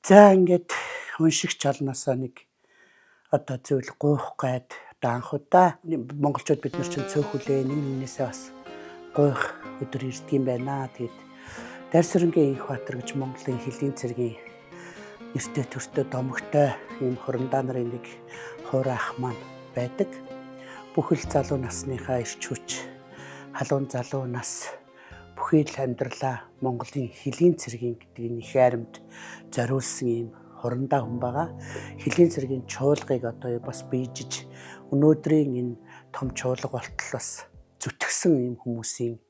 За ингээд уншигч олноосоо нэг одоо зүйл гуйх гээд одоо анх удаа монголчууд бид нар чинь цөөхөлөө нэг нэгнээсээ бас гуйх өдөр ирдэг юм байна. Тэгээд Дайрсүрэнгийн Их Баатар гэж Монголын хэлний цэргийн нэртэй төртөө домогтой ийм хурандаа нарын нэг хуур ах маань байдаг. Бүхэл залуу насныхаа ирч хүч, халуун залуу нас бүхий л амьдралаа Монголын хэлний цэргийн гэдэг нэг хайрамд зориулсан ийм хурандаа хүн байгаа. Хэлний цэргийн чуулгыг одоо бас биежиж өнөөдрийн энэ том чуулга болтол бас зүтгэсэн ийм хүмүүсийн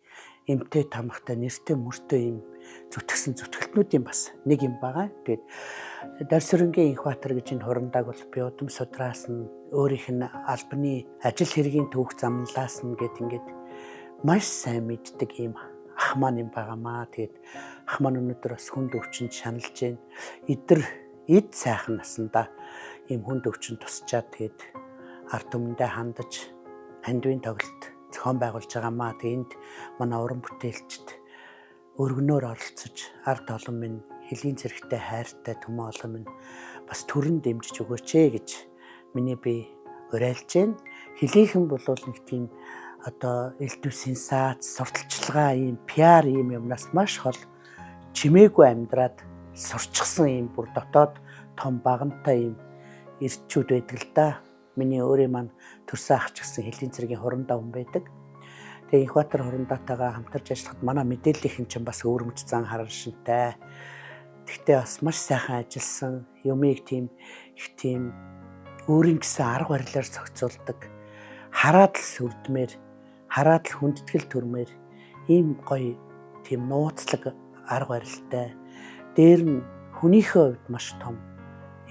эмтэй тамхтай нэртэй мөртэй ийм зүтгэсэн зүтгэлтнүүдийн бас нэг юм байгаа. Тэгээд Дайрсүрэнгийн Их Баатар гэж энэ хурандааг бол би удам судраас нь өөрийнх нь албаны ажил хэргийн түүх замналаас нь ингээд маш сайн мэддэг ийм ах маань юм байгаамаа. Тэгээд ах маань өнөөдөр бас хүнд өвчнөд шаналж байна. Эд сайхан насандаа ийм хүнд өвчнөд тусчаад тэгээд ард түмэндээ хандаж хандвийн тоглолт зохион байгуулж байгаамаа. Тэгээд энд манай уран бүтээлчд өргөнөөр оролцож ард олон минь хэлний зэрэгтэй хайртай түмэн олон минь бас төрөн дэмжиж өгөөч гэж миний би уриалж байна. Хэлийнхэн бол нэг тийм одоо элдвийн сенсац, сурталчилгаа ийм пиар ийм юмнаас маш хол чимээгүй амьдраад сурчсан ийм бүр дотоод том багантай ийм эрчүүд байдаг л да. Миний өөрийн маань төрсөн ах ч гэсэн хэлний цэргийн хурандаа хүн байдаг. Тэгээ Их Баатар хурандаатайгаа хамтарч ажиллахад манай мэдээллийнхэн чинь бас өвөрмж зан харан шинтэй. Тэгтээ бас маш сайхан ажилласан. Юмыг тийм өөрийн гэсэн арга барилаар зохицуулдаг. Хараад л сүрдмээр, хараад л хүндэтгэл төрмээр ийм гоё тийм нууцлаг арга барилтай. Дээр нь хүнийхээ хувьд маш том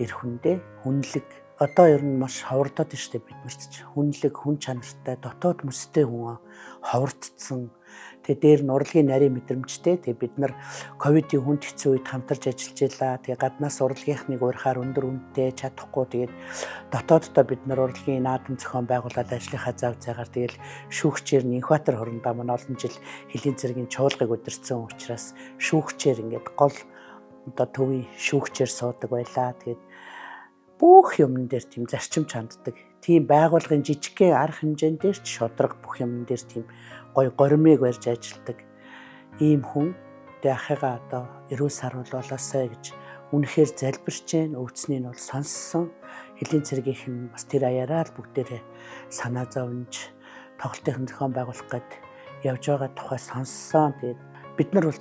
эр хүндээ, хүнлэг. Одоо ер нь маш ховордоод штэ бид нарт ч хүнлэг, хүн чанартай, дотоод мөстэй хүн ховордсон. Тэгээ дээр нь урлагийн нарийн мэдрэмжтэй. Тэгээ бид нар ковидын хүнд хэцүү үед хамтарч ажиллаж байлаа. Тэгээ гаднаас урлагийнхныг уурхаар өндөр үнэтэй чадахгүй. Тэгээд дотооддоо бид нар урлагийн наадам зохион байгуулаад ажлынхаа зав зайгаар тэгэл шүүгчээр нь Их Баатар хурандаа маань олон жил хэлний цэргийн чуулгыг удирдсан учраас шүүгчээр ингээд гол одоо төвийн шүүгчээр суудаг байлаа. Тэгээд бүх юмн дээр тийм зарчим чанддаг. Тийм байгуулгын жижигхэн арга хэмжээнд дээр ч шодрог бүх юмн дээр тийм гой горимыг барьж ажилладаг ийм хүн. Тэ ахыгаа одоо эрүүл саруулуулаасаа гэж үнэхээр залбирч जैन. Өвцнийг нь бол сонссон. Хэлний цэргийнх нь бас тэр аяараа л бүгдээрээ санаа зовж тоглолтын зохион байгуулах гээд явж байгаа тухай сонссон. Тэгээд бид нар бол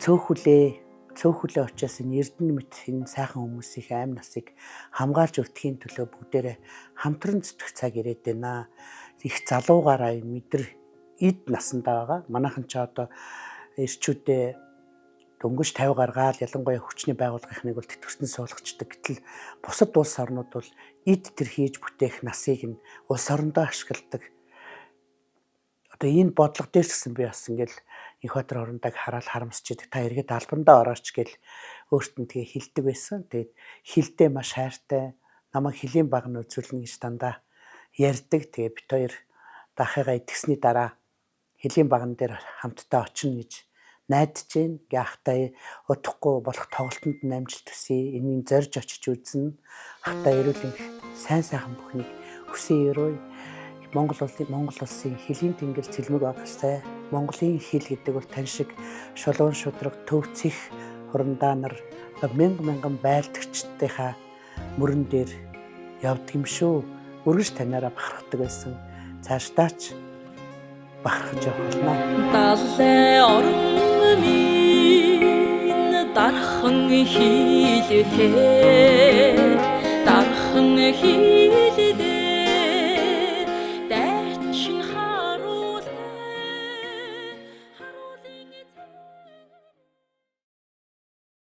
цөөхөлөө учраас энэ эрдэнэ мэт энэ сайхан хүмүүсийн аим насыг хамгаалж өртөхийн төлөө бүгдээрээ хамтран зүтгэх цаг ирээд байна. Их залуугаараа мэдэр эд насандаа байгаа. Манайхан ч одоо эрчүүдээ дөнгөж 50 гаргаад ялангуяа хүчний байгууллагынхныг бол тэтгэвртэн суулгачдаг. Гэтэл бусад улс орнууд бол эд тэр хийж бүтээх насыг нь улс орондоо ашигладаг. Одоо энэ бодлого дээр ч гэсэн би бас ингээл Их Баатар хурандааг хараад харамсчихэд та эргээд албандаа орооч гэл өөртөө тэгээ хэлдэг байсан. Тэгээд хэлдээ маш хайртай, намайг хэлийн баг нь үзүүлнэ гэж дандаа ярьдаг. Тэгээ бит хоёр дахигаа итгэсний дараа хэлийн баган дээр хамтдаа очино гэж найдаж байна. Ахтай удахгүй болох тоглолтод амжилт хүсье. Энийг зорж очиж үзнэ. Ахтай эрүүл сайн сайхан бүхнийг хүсье өрөө. Монгол улсын хэлийн тэнгэр цэлмэг багастай. Монголын хэл гэдэг бол тань шиг шулуун шудраг төвцөх хурандаа нар мянган байлдагчдынхаа мөрөн дээр явдаг юм шүү. Үргэлж танаараа бахархдаг байсан. Цаашдаач бахархаж явах болно. Даллай орон минь дархан хийлээ. Дархан хийлээ.